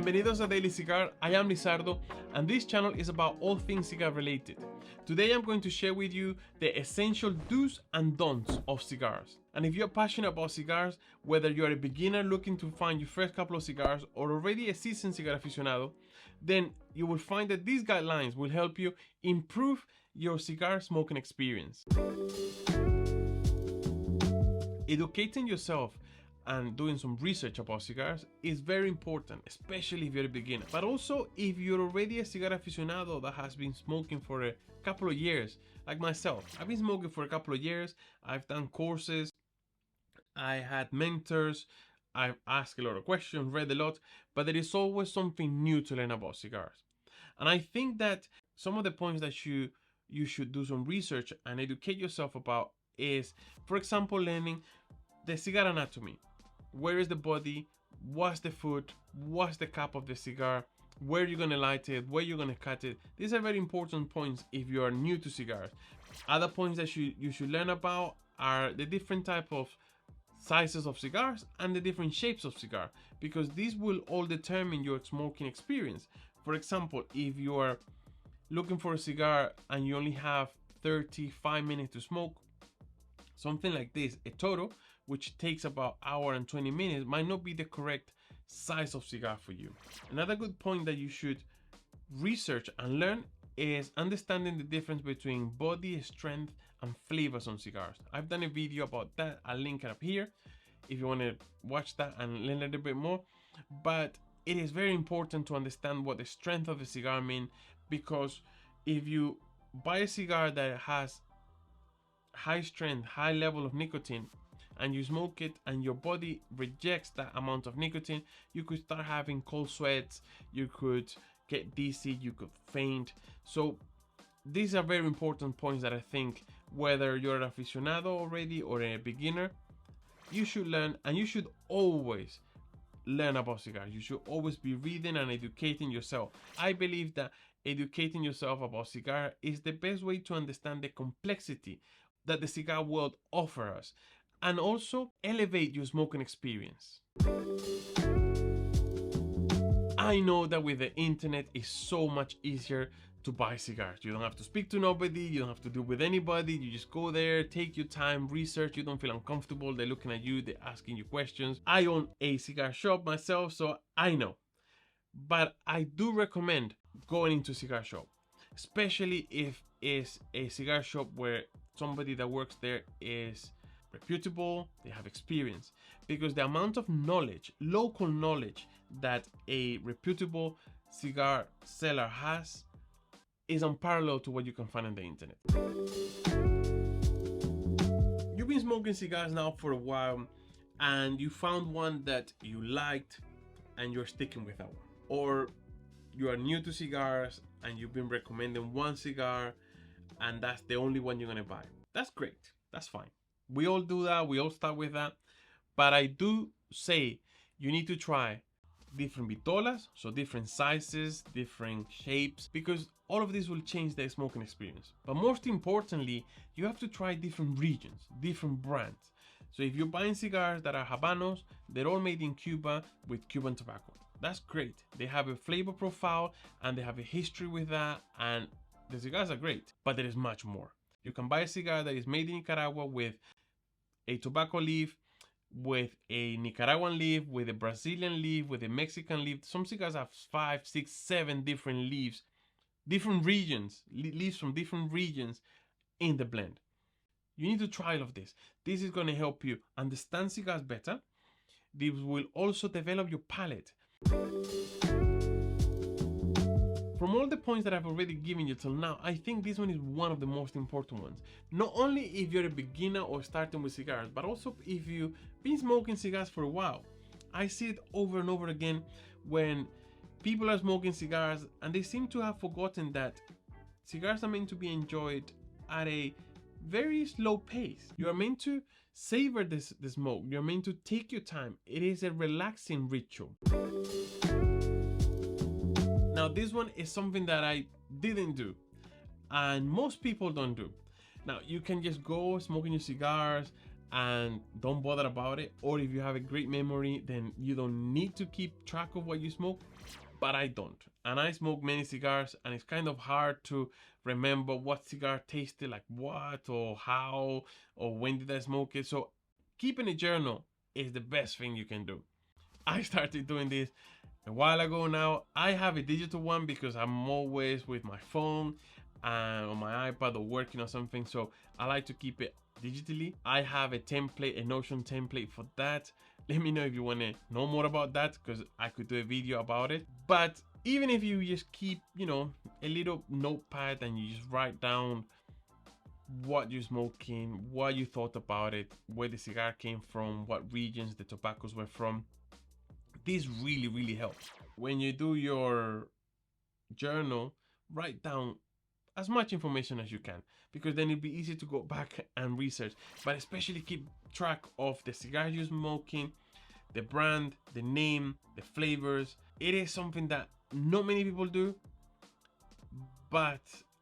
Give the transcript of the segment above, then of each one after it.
Bienvenidos a Daily Cigar. I am Lizardo and this channel is about all things cigar related. Today I'm going to share with you the essential do's and don'ts of cigars. And if you're passionate about cigars, whether you're a beginner looking to find your first couple of cigars or already a seasoned cigar aficionado, then you will find that these guidelines will help you improve your cigar smoking experience. Educating yourself and doing some research about cigars is very important, especially if you're a beginner. But also if you're already a cigar aficionado that has been smoking for a couple of years, like myself. I've been smoking for a couple of years, I've done courses, I had mentors, I've asked a lot of questions, read a lot, but there is always something new to learn about cigars. And I think that some of the points that you should do some research and educate yourself about is, for example, learning the cigar anatomy. Where is the body? What's the foot? What's the cap of the cigar? Where you're gonna light it? Where you're gonna cut it? These are very important points if you are new to cigars. Other points that you should learn about are the different type of sizes of cigars and the different shapes of cigar, because these will all determine your smoking experience. For example, if you are looking for a cigar and you only have 35 minutes to smoke, something like this, a Toro, which takes about hour and 20 minutes, might not be the correct size of cigar for you. Another good point that you should research and learn is understanding the difference between body strength and flavors on cigars. I've done a video about that. I'll link it up here if you want to watch that and learn a little bit more. But it is very important to understand what the strength of the cigar means, because if you buy a cigar that has high strength, high level of nicotine, and you smoke it and your body rejects that amount of nicotine, you could start having cold sweats, you could get dizzy, you could faint. So these are very important points that I think whether you're an aficionado already or a beginner, you should learn, and you should always learn about cigars. You should always be reading and educating yourself. I believe that educating yourself about cigar is the best way to understand the complexity that the cigar world offers us, and also elevate your smoking experience. I know that with the internet it's so much easier to buy cigars. You don't have to speak to nobody, you don't have to deal with anybody, you just go there, take your time, research, you don't feel uncomfortable, they're looking at you, they're asking you questions. I own a cigar shop myself, so I know. But I do recommend going into Cigar Shop, especially if it's a cigar shop where somebody that works there is reputable, they have experience, because the amount of knowledge, local knowledge, that a reputable cigar seller has is unparalleled to what you can find on the internet. You've been smoking cigars now for a while and you found one that you liked and you're sticking with that one, or you are new to cigars and you've been recommending one cigar and that's the only one you're gonna buy. That's great, that's fine. We all do that, we all start with that. But I do say you need to try different vitolas, so different sizes, different shapes, because all of this will change the smoking experience. But most importantly, you have to try different regions, different brands. So if you're buying cigars that are Habanos, they're all made in Cuba with Cuban tobacco. That's great. They have a flavor profile and they have a history with that, and the cigars are great, but there is much more. You can buy a cigar that is made in Nicaragua with a tobacco leaf, with a Nicaraguan leaf, with a Brazilian leaf, with a Mexican leaf. Some cigars have 5, 6, 7 different leaves, different regions, leaves from different regions in the blend. You need to try all of this. This is going to help you understand cigars better. This will also develop your palate. From all the points that I've already given you till now, I think this one is one of the most important ones. Not only if you're a beginner or starting with cigars, but also if you've been smoking cigars for a while. I see it over and over again when people are smoking cigars and they seem to have forgotten that cigars are meant to be enjoyed at a very slow pace. You are meant to savor the smoke. You're meant to take your time. It is a relaxing ritual. Now this one is something that I didn't do and most people don't do. Now you can just go smoking your cigars and don't bother about it. Or if you have a great memory, then you don't need to keep track of what you smoke. But I don't, and I smoke many cigars, and it's kind of hard to remember what cigar tasted like what, or how, or when did I smoke it. So keeping a journal is the best thing you can do. I started doing this a while ago now. I have a digital one because I'm always with my phone and on my iPad or working or something, so I like to keep it digitally. I have a template, a Notion template for that. Let me know if you want to know more about that, because I could do a video about it. But even if you just keep, you know, a little notepad and you just write down what you're smoking, what you thought about it, where the cigar came from, what regions the tobaccos were from, this really helps. When you do your journal, write down as much information as you can, because then it'll be easy to go back and research. But especially keep track of the cigars you're smoking, the brand, the name, the flavors. It is something that not many people do, but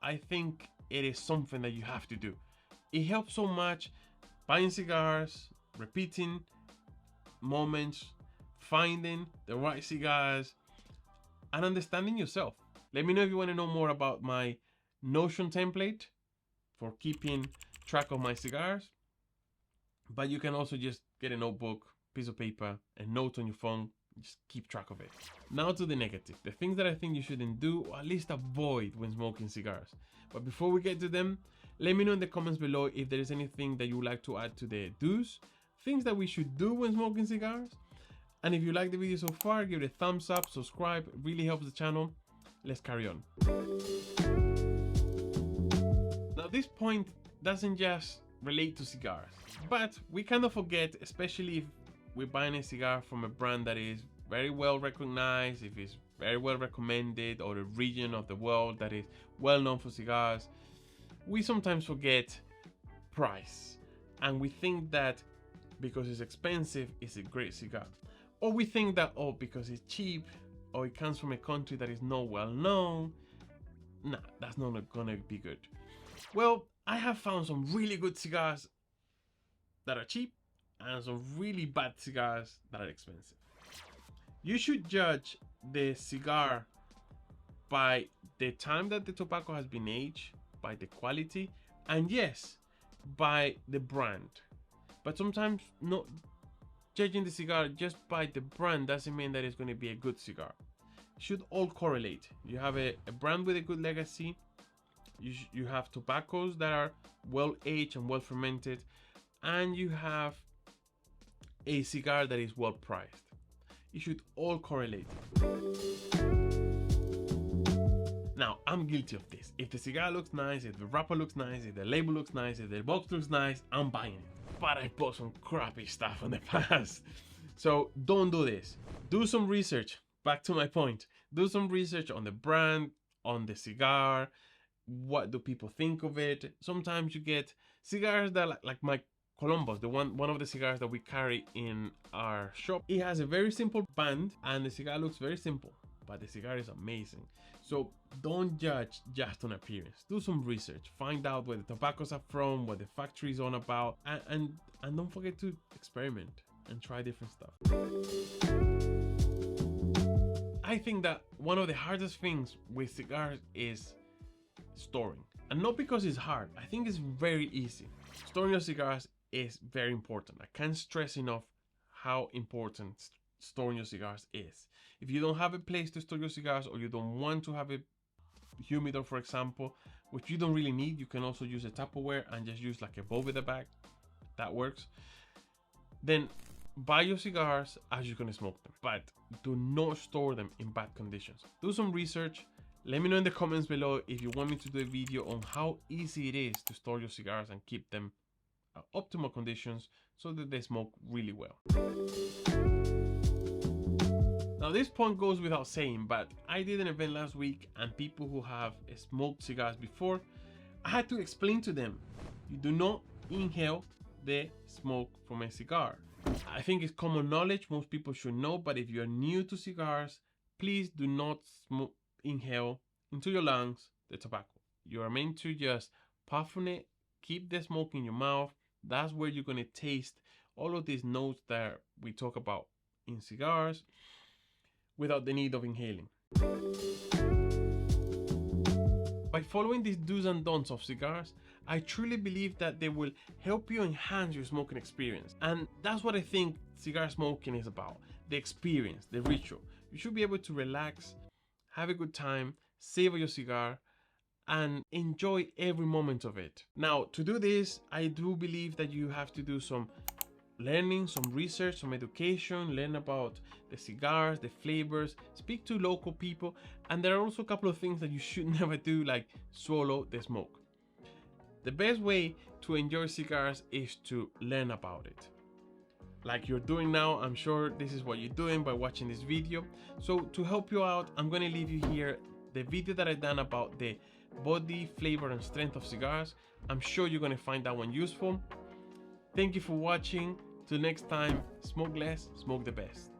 I think it is something that you have to do. It helps so much buying cigars, repeating moments, finding the right cigars, and understanding yourself. Let me know if you want to know more about my Notion template for keeping track of my cigars. But you can also just get a notebook, piece of paper, a note on your phone, just keep track of it. Now to the negative, the things that I think you shouldn't do, or at least avoid when smoking cigars. But before we get to them, let me know in the comments below if there is anything that you would like to add to the do's, things that we should do when smoking cigars. And if you like the video so far, give it a thumbs up, subscribe, it really helps the channel. Let's carry on. Now this point doesn't just relate to cigars, but we kind of forget, especially if we're buying a cigar from a brand that is very well recognized, if it's very well recommended, or a region of the world that is well known for cigars, we sometimes forget price. And we think that because it's expensive, it's a great cigar. Or we think that, oh, because it's cheap, or it comes from a country that is not well known, nah, that's not gonna be good. Well, I have found some really good cigars that are cheap and some really bad cigars that are expensive. You should judge the cigar by the time that the tobacco has been aged, by the quality, and yes, by the brand. But sometimes not judging the cigar just by the brand doesn't mean that it's going to be a good cigar. It should all correlate. You have a brand with a good legacy, you have tobaccos that are well aged and well fermented, and you have a cigar that is well priced. It should all correlate. Now, I'm guilty of this. If the cigar looks nice, if the wrapper looks nice, if the label looks nice, if the box looks nice, I'm buying it. But I bought some crappy stuff in the past. So don't do this. Do some research. Back to my point. Do some research on the brand, on the cigar. What do people think of it? Sometimes you get cigars that like my Columbus, the one of the cigars that we carry in our shop. It has a very simple band and the cigar looks very simple, but the cigar is amazing. So don't judge just on appearance. Do some research. Find out where the tobaccos are from, what the factory is on about, and don't forget to experiment and try different stuff. I think that one of the hardest things with cigars is storing. And not because it's hard. I think it's very easy. Storing your cigars is very important. I can't stress enough how important storing your cigars is. If you don't have a place to store your cigars, or you don't want to have a humidor, for example, which you don't really need, you can also use a Tupperware and just use like a Boveda bag. That works. Then buy your cigars as you're gonna smoke them, but do not store them in bad conditions. Do some research. Let me know in the comments below if you want me to do a video on how easy it is to store your cigars and keep them at optimal conditions so that they smoke really well. Now this point goes without saying, but I did an event last week and people who have smoked cigars before, I had to explain to them, you do not inhale the smoke from a cigar. I think it's common knowledge, most people should know, but if you're new to cigars, please do not inhale into your lungs the tobacco. You are meant to just puff on it, keep the smoke in your mouth, That's where you're gonna taste all of these notes that we talk about in cigars without the need of inhaling. By following these do's and don'ts of cigars, I truly believe that they will help you enhance your smoking experience. And that's what I think cigar smoking is about. The experience, the ritual. You should be able to relax, have a good time, savor your cigar, and enjoy every moment of it. Now, to do this, I do believe that you have to do some learning, some research, some education, learn about the cigars, the flavors, speak to local people, and there are also a couple of things that you should never do, like swallow the smoke. The best way to enjoy cigars is to learn about it. Like you're doing now, I'm sure this is what you're doing by watching this video. So to help you out, I'm gonna leave you here the video that I've done about the body, flavor, and strength of cigars. I'm sure you're gonna find that one useful. Thank you for watching. Till next time, smoke less, smoke the best.